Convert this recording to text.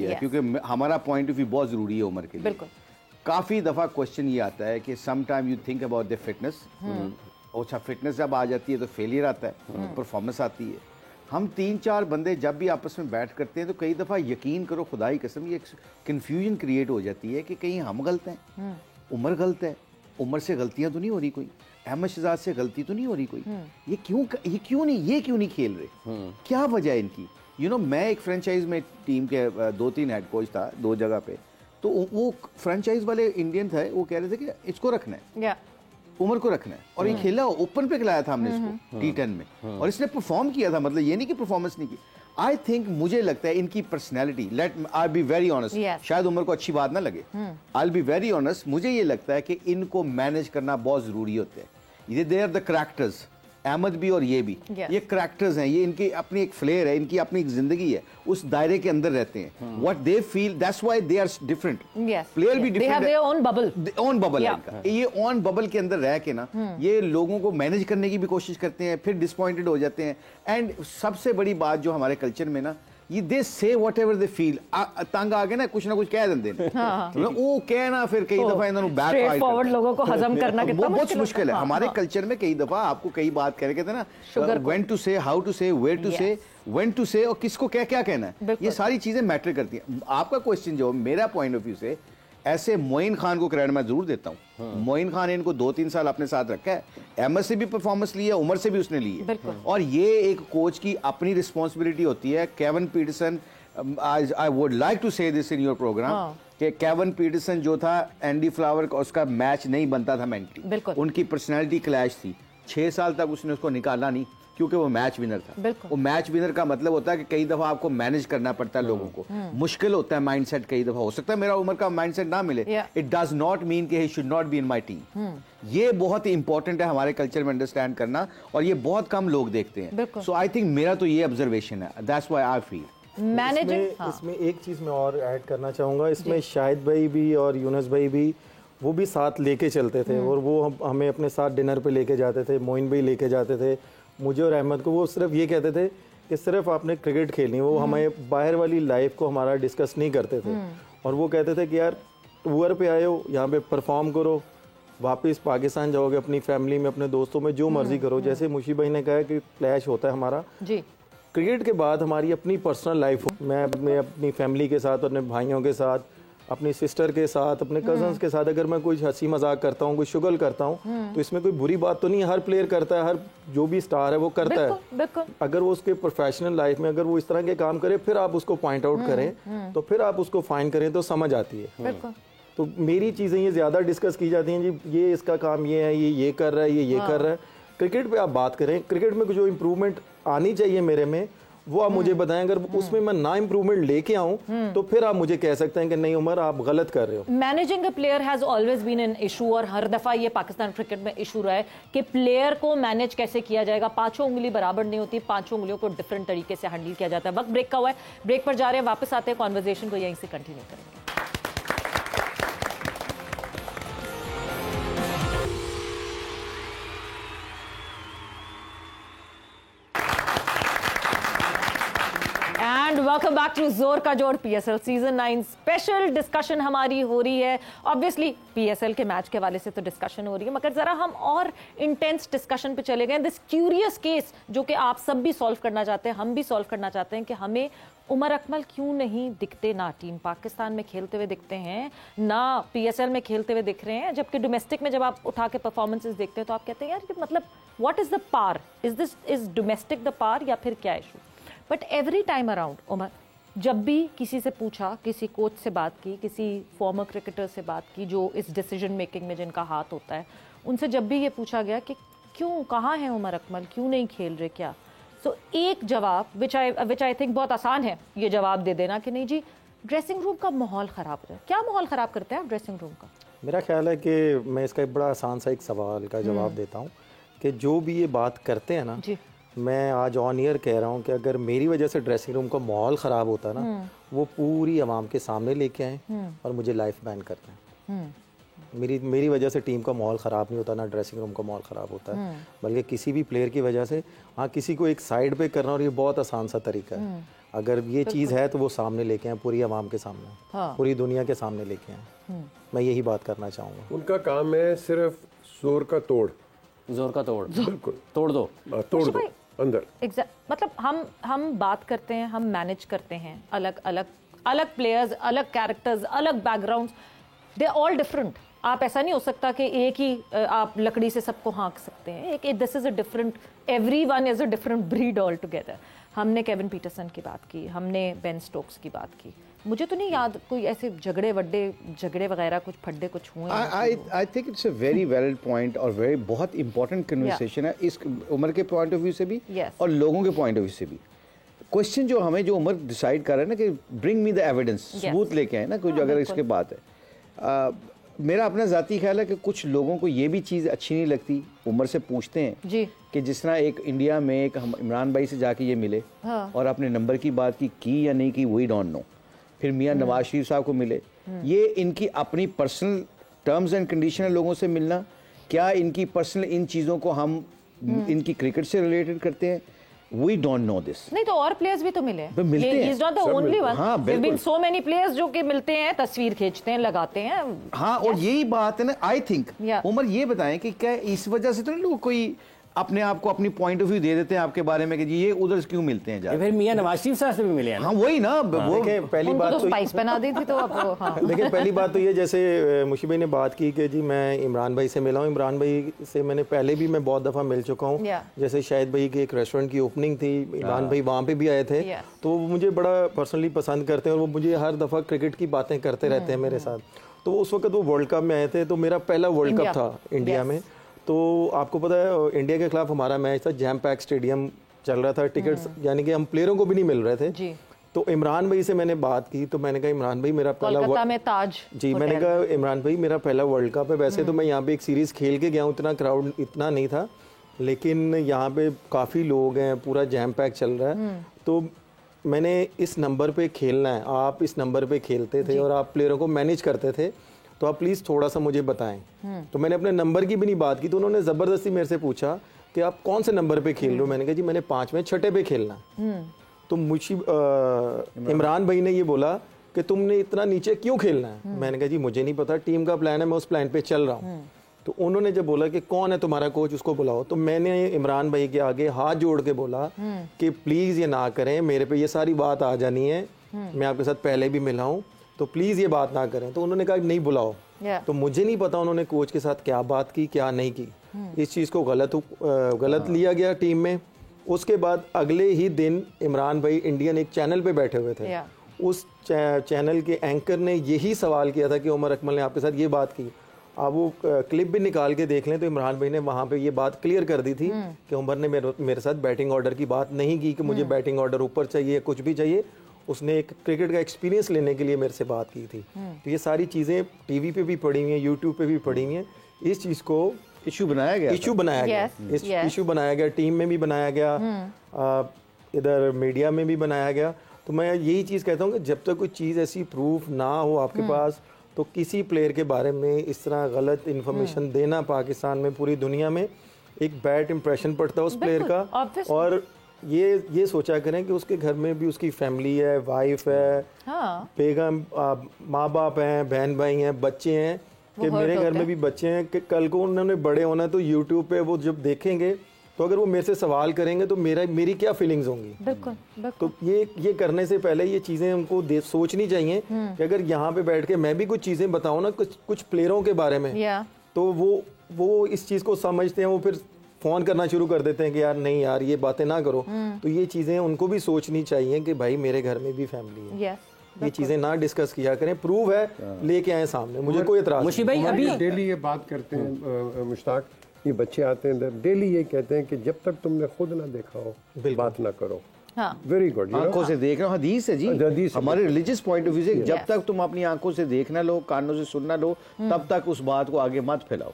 किया क्योंकि हमारा पॉइंट ऑफ व्यू बहुत ज़रूरी है उमर के लिए। बिल्कुल। काफ़ी दफ़ा क्वेश्चन ये आता है कि some time you think about the fitness, अच्छा फिटनेस जब आ जाती है तो फेलियर आता है, परफॉर्मेंस आती है। हम 3-4 बंदे जब भी आपस में बैठ करते हैं तो कई दफ़ा यकीन करो खुदा की कसम ये कन्फ्यूजन क्रिएट हो जाती है कि कहीं हम गलत हैं, उमर गलत है, उमर से गलतियां तो नहीं हो रही कोई, अहमद शहजाद से गलती तो नहीं हो रही कोई, ये क्यों नहीं खेल रहे, क्या वजह है इनकी। मैं एक फ्रेंचाइज में टीम के 2-3 हेड कोच था 2 जगह पे, तो वो फ्रेंचाइज वाले इंडियन थे, वो कह रहे थे कि इसको रखना है, उमर को रखना है, और ये खेला ओपन पे खिलाया था हमने इसको T10 में, और इसने परफॉर्म किया था, मतलब ये नहीं कि परफॉर्मेंस नहीं की। आई थिंक मुझे लगता है इनकी personality, I be very honest, शायद उमर को अच्छी बात ना लगे, आई बी वेरी ऑनेस्ट, मुझे ये लगता है कि इनको मैनेज करना बहुत जरूरी होता है। ये they are the characters, Ahmed भी और ये भी, ये करैक्टर्स हैं, ये इनकी अपनी एक फ्लेयर है, इनकी अपनी एक जिंदगी है, उस दायरे के अंदर रहते हैं। What they feel, that's why they are different, player भी different, they have their own bubble है इनका। ये ऑन बबल के अंदर रह के ना ये लोगों को मैनेज करने की भी कोशिश करते हैं, फिर डिसपॉइंटेड हो जाते हैं। एंड सबसे बड़ी बात जो हमारे कल्चर में ना, ये दे से वट एवर दे फील, तंग आ गए ना कुछ कह देंगे वो कहना, फिर कई दफा इन्होंने बैक फॉरवर्ड लोगों को हजम करना कितना बहुत मुश्किल है। हमारे कल्चर में कई दफा आपको कई बात कह रहे थे ना, व्हेन टू से, हाउ टू से, वेयर टू से, व्हेन टू से, और किसको क्या क्या कहना है, ये सारी चीजें मैटर करती हैं। आपका क्वेश्चन जो मेरा पॉइंट ऑफ व्यू से, ऐसे मोइन खान को क्रेडिट मैं जरूर देता हूँ। मोइन खान ने इनको 2-3 साल अपने साथ रखा है, अहमद से भी परफॉर्मेंस ली है, उमर से भी उसने ली है, और ये एक कोच की अपनी रिस्पॉन्सिबिलिटी होती है। Kevin Pietersen, I would like to say this in your programme, कि केविन पीटरसन जो था एंडी फ्लावर का, उसका मैच नहीं बनता था मेंटली, उनकी पर्सनैलिटी क्लैश थी, 6 साल तक उसने उसको निकाला नहीं, क्योंकि वो मैच विनर था। वो मैच विनर का मतलब होता है कि कई दफा आपको मैनेज करना पड़ता है लोगों को, मुश्किल होता है माइंडसेट, कई दफा हो सकता है मेरा उमर का माइंडसेट ना मिले, इट डज नॉट मीन कि he should not be in my team. ये बहुत ही इंपॉर्टेंट है हमारे कल्चर में अंडरस्टैंड करना, और ये बहुत कम लोग देखते हैं। सो आई थिंक मेरा तो ये ऑब्जर्वेशन है, दैट्स व्हाई आई फील। इसमें एक चीज मैं और ऐड करना चाहूंगा, इसमें शाहिद भाई भी और यूनुस भाई भी, वो भी साथ लेके चलते थे, और वो हमें अपने साथ डिनर पे लेके जाते थे, मोइन भाई लेके जाते थे मुझे और अहमद को। वो सिर्फ ये कहते थे कि सिर्फ आपने क्रिकेट खेलनी, वो हमें बाहर वाली लाइफ को हमारा डिस्कस नहीं करते थे, और वो कहते थे कि यार टूर पे आए हो, यहाँ पे परफॉर्म करो, वापस पाकिस्तान जाओगे, अपनी फैमिली में, अपने दोस्तों में जो मर्जी करो। जैसे मुशी भाई ने कहा कि क्लैश होता है हमारा जी, क्रिकेट के बाद हमारी अपनी पर्सनल लाइफ हो, मैं अपनी फैमिली के साथ, अपने भाइयों के साथ, अपनी सिस्टर के साथ, अपने कजन्स के साथ, अगर मैं कोई हंसी मजाक करता हूँ, कोई शुगल करता हूँ, तो इसमें कोई बुरी बात तो नहीं है। हर प्लेयर करता है, हर जो भी स्टार है वो करता है। अगर वो उसके प्रोफेशनल लाइफ में अगर वो इस तरह के काम करे, फिर आप उसको पॉइंट आउट करें, तो फिर आप उसको फाइन करें, तो समझ आती है। तो मेरी चीज़ें ये ज़्यादा डिस्कस की जाती हैं जी, ये इसका काम ये है, ये कर रहा है, ये कर रहा है। क्रिकेट पे आप बात करें, क्रिकेट में जो इम्प्रूवमेंट आनी चाहिए मेरे में, वो आप मुझे बताएं। अगर उसमें मैं ना इम्प्रूवमेंट लेके आऊं, तो फिर आप मुझे कह सकते हैं कि नहीं उमर आप गलत कर रहे हो। Managing a player has always been an issue, और हर दफा ये पाकिस्तान क्रिकेट में इशू रहा है कि प्लेयर को मैनेज कैसे किया जाएगा। 5 उंगली बराबर नहीं होती, 5 उंगलियों को डिफरेंट तरीके से हैंडल किया जाता है। वक्त ब्रेक का हुआ है, ब्रेक पर जा रहे हैं, वापस आते हैं, कॉन्वर्सेशन को यहीं से कंटिन्यू करेंगे। वेलकम बैक टू जोर का जोर पीएसएल सीजन 9 स्पेशल डिस्कशन हमारी हो रही है। ऑब्वियसली पीएसएल के मैच के हवाले से तो डिस्कशन हो रही है, मगर जरा हम और इंटेंस डिस्कशन पे चले गए। दिस क्यूरियस केस जो कि आप सब भी सॉल्व करना चाहते हैं, हम भी सॉल्व करना चाहते हैं, कि हमें उमर अकमल क्यों नहीं दिखते, ना टीम पाकिस्तान में खेलते हुए दिखते हैं, ना पीएसएल में खेलते हुए दिख रहे हैं, जबकि डोमेस्टिक में जब आप उठा के परफॉर्मेंसेस देखते हैं तो आप कहते हैं यार मतलब what is the par, is domestic the par या फिर क्या issue. But every time around Umar, जब भी किसी से पूछा, किसी कोच से बात की, किसी फॉर्मर क्रिकेटर से बात की जो इस डिसीजन मेकिंग में जिनका हाथ होता है, उनसे जब भी ये पूछा गया कि क्यों, कहाँ है उमर अकमल, क्यों नहीं खेल रहे, क्या, सो एक जवाब विच आई थिंक बहुत आसान है ये जवाब दे देना कि नहीं जी, ड्रेसिंग रूम का माहौल ख़राब है। क्या माहौल ख़राब करते हैं आप ड्रेसिंग रूम का? मेरा ख्याल है कि मैं इसका एक बड़ा आसान सा एक सवाल का जवाब देता हूँ कि जो भी ये बात करते हैं ना, मैं आज ऑन ईयर कह रहा हूँ कि अगर मेरी वजह से ड्रेसिंग रूम का माहौल ख़राब होता ना, वो पूरी आवाम के सामने लेके आए और मुझे लाइफ बैन करते हैं। मेरी वजह से टीम का माहौल ख़राब नहीं होता, ना ड्रेसिंग रूम का माहौल ख़राब होता है, बल्कि किसी भी प्लेयर की वजह से, हाँ किसी को एक साइड पे करना, और ये बहुत आसान सा तरीका है, अगर ये चीज़ है तो वो सामने लेके आए, पूरी आवाम के सामने, हाँ। पूरी दुनिया के सामने लेके आए। मैं यही बात करना चाहूँगा। उनका काम है सिर्फ जोर का तोड़, बिल्कुल तोड़ दो अंदर। मतलब हम बात करते हैं, हम मैनेज करते हैं, अलग प्लेयर्स, अलग कैरेक्टर्स, अलग बैकग्राउंड्स, दे ऑल डिफरेंट। आप ऐसा नहीं हो सकता कि एक ही आप लकड़ी से सबको हाँक सकते हैं। एक this is a different, everyone is a different breed all together. हमने केविन पीटरसन की बात की, हमने बेन स्टोक्स की बात की। मुझे तो नहीं याद कोई ऐसे झगड़े वगैरह कुछ फड्डे कुछ हुए। I think it's a very valid point और बहुत इंपॉर्टेंट कन्वर्सेशन है, इस उम्र के पॉइंट ऑफ व्यू से भी और लोगों के पॉइंट ऑफ व्यू से भी। क्वेश्चन जो उम्र डिसाइड कर रहा है ना कि ब्रिंग मी द एविडेंस, सबूत लेके आए ना कुछ, अगर इसके बात है। मेरा अपना ज़ाती ख्याल है कि कुछ लोगों को ये भी चीज़ अच्छी नहीं लगती, उम्र से पूछते हैं जी कि जिस तरह एक इंडिया में एक हम इमरान भाई से जाके ये मिले और अपने नंबर की बात की या नहीं की, वी डोंट नो। फिर मियाँ नवाज शरीफ साहब को मिले, ये इनकी अपनी पर्सनल टर्म्स एंड कंडीशन है लोगों से मिलना, क्या इनकी पर्सनल इन चीज़ों को हम इनकी क्रिकेट से रिलेटेड करते हैं, वी डोंट नो दिस। नहीं तो और प्लेयर्स भी तो मिले हैं, मिलते हैं, he is not the only one. हाँ, there been so many players जो कि मिलते हैं, तस्वीर खींचते हैं, लगाते हैं। हाँ, और यही बात है ना, आई थिंक Yeah. उमर ये बताएं कि क्या इस वजह से तो नहीं लोग कोई अपने आप को अपनी पॉइंट ऑफ व्यू दे देते हैं आपके बारे में कि जी ये उधर क्यों मिलते हैं, फिर मियां नवाज शरीफ साहब से भी मिले हैं। हाँ वही ना, वो देखिए पहली उनको बात तो तो स्पाइस बना दी थी तो अब हाँ। देखिए पहली बात तो ये, जैसे मुशी भाई ने बात की कि जी मैं इमरान भाई से मिला हूँ, इमरान भाई से मैंने पहले भी मैं बहुत दफ़ा मिल चुका हूँ। Yeah. जैसे शाहिद भाई की एक रेस्टोरेंट की ओपनिंग थी, इमरान भाई वहाँ पे भी आए थे। Yes. तो वो मुझे बड़ा पर्सनली पसंद करते हैं और वो मुझे हर दफ़ा क्रिकेट की बातें करते रहते हैं मेरे साथ। तो उस वक्त वो वर्ल्ड कप में आए थे, तो मेरा पहला वर्ल्ड कप था इंडिया में। तो आपको पता है इंडिया के खिलाफ हमारा मैच था, जैम पैक स्टेडियम चल रहा था, टिकट्स यानी कि हम प्लेयरों को भी नहीं मिल रहे थे जी। तो इमरान भाई से मैंने बात की, तो मैंने कहा इमरान भाई मेरा पहला कोलकाता में ताज जी, मैंने कहा इमरान भाई मेरा पहला वर्ल्ड कप है। वैसे तो मैं यहाँ पे एक सीरीज़ खेल के गया हूँ, इतना क्राउड इतना नहीं था, लेकिन यहाँ पे काफ़ी लोग हैं, पूरा जैम पैक चल रहा है। तो मैंने इस नंबर पे खेलना है, आप इस नंबर पे खेलते थे और आप प्लेयरों को मैनेज करते थे, तो आप प्लीज़ थोड़ा सा मुझे बताएं। तो मैंने अपने नंबर की भी नहीं बात की, तो उन्होंने ज़बरदस्ती मेरे से पूछा कि आप कौन से नंबर पे खेल रहे हो। मैंने कहा जी मैंने 5 में छठे पे खेलना। तो मुझे इमरान भाई ने ये बोला कि तुमने इतना नीचे क्यों खेलना है। मैंने कहा जी मुझे नहीं पता, टीम का प्लान है, मैं उस प्लान पे चल रहा हूँ। तो उन्होंने जब बोला कि कौन है तुम्हारा कोच, उसको बुलाओ, तो मैंने इमरान भाई के आगे हाथ जोड़ के बोला कि प्लीज़ ये ना करें, मेरे पे ये सारी बात आ जानी है, मैं आपके साथ पहले भी मिला हूँ, तो प्लीज़ ये बात ना करें। तो उन्होंने कहा नहीं बुलाओ। तो मुझे नहीं पता उन्होंने कोच के साथ क्या बात की क्या नहीं की, इस चीज़ को गलत लिया गया टीम में। उसके बाद अगले ही दिन इमरान भाई इंडियन एक चैनल पे बैठे हुए थे, उस चैनल के एंकर ने यही सवाल किया था कि उमर अकमल ने आपके साथ ये बात की। आप वो क्लिप भी निकाल के देख लें, तो इमरान भाई ने वहाँ पे ये बात क्लियर कर दी थी कि उमर ने मेरे साथ बैटिंग ऑर्डर की बात नहीं की कि मुझे बैटिंग ऑर्डर ऊपर चाहिए, कुछ भी चाहिए। उसने एक क्रिकेट का एक्सपीरियंस लेने के लिए मेरे से बात की थी। तो ये सारी चीज़ें टीवी पे भी पड़ी हुई हैं, यूट्यूब पे भी पड़ी हुई हैं। इस चीज़ को इशू बनाया गया, इशू बनाया गया, टीम में भी बनाया गया, इधर मीडिया में भी बनाया गया। तो मैं यही चीज़ कहता हूँ कि जब तक कोई चीज़ ऐसी प्रूफ ना हो आपके पास, तो किसी प्लेयर के बारे में इस तरह गलत इन्फॉर्मेशन देना पाकिस्तान में, पूरी दुनिया में एक बैड इंप्रेशन पड़ता है उस प्लेयर का। और ये सोचा करें कि उसके घर में भी उसकी फैमिली है, वाइफ है, बेगम, माँ बाप हैं, बहन भाई हैं, बच्चे हैं, कि मेरे घर में भी बच्चे हैं, कि कल को उन्होंने बड़े होना है तो यूट्यूब पे वो जब देखेंगे तो अगर वो मेरे से सवाल करेंगे तो मेरी क्या फीलिंग्स होंगी। बिल्कुल। तो ये करने से पहले ये चीज़ें उनको सोचनी चाहिए कि अगर यहाँ पे बैठ के मैं भी कुछ चीज़ें बताऊँ ना कुछ प्लेयरों के बारे में, तो वो इस चीज़ को समझते हैं, वो फिर फ़ोन करना शुरू कर देते हैं कि यार नहीं यार ये बातें ना करो। तो ये चीज़ें उनको भी सोचनी चाहिए कि भाई मेरे घर में भी फैमिली है, ये चीज़ें ना डिस्कस किया करें, प्रूव है लेके आए सामने, मुझे कोई एतराज़ मुशी भाई अभी डेली ये बात करते हैं मुश्ताक, ये बच्चे आते हैं डेली ये कहते हैं कि जब तक तुमने खुद ना देखा हो बात ना करो। वेरी गुड, आंखों से देखना हदीस है जी, हदीस है। हमारे रिलीजियस पॉइंट ऑफ व्यू से जब तक तुम अपनी आंखों से देखना लो, कानों से सुनना लो, तब तक उस बात को आगे मत फैलाओ।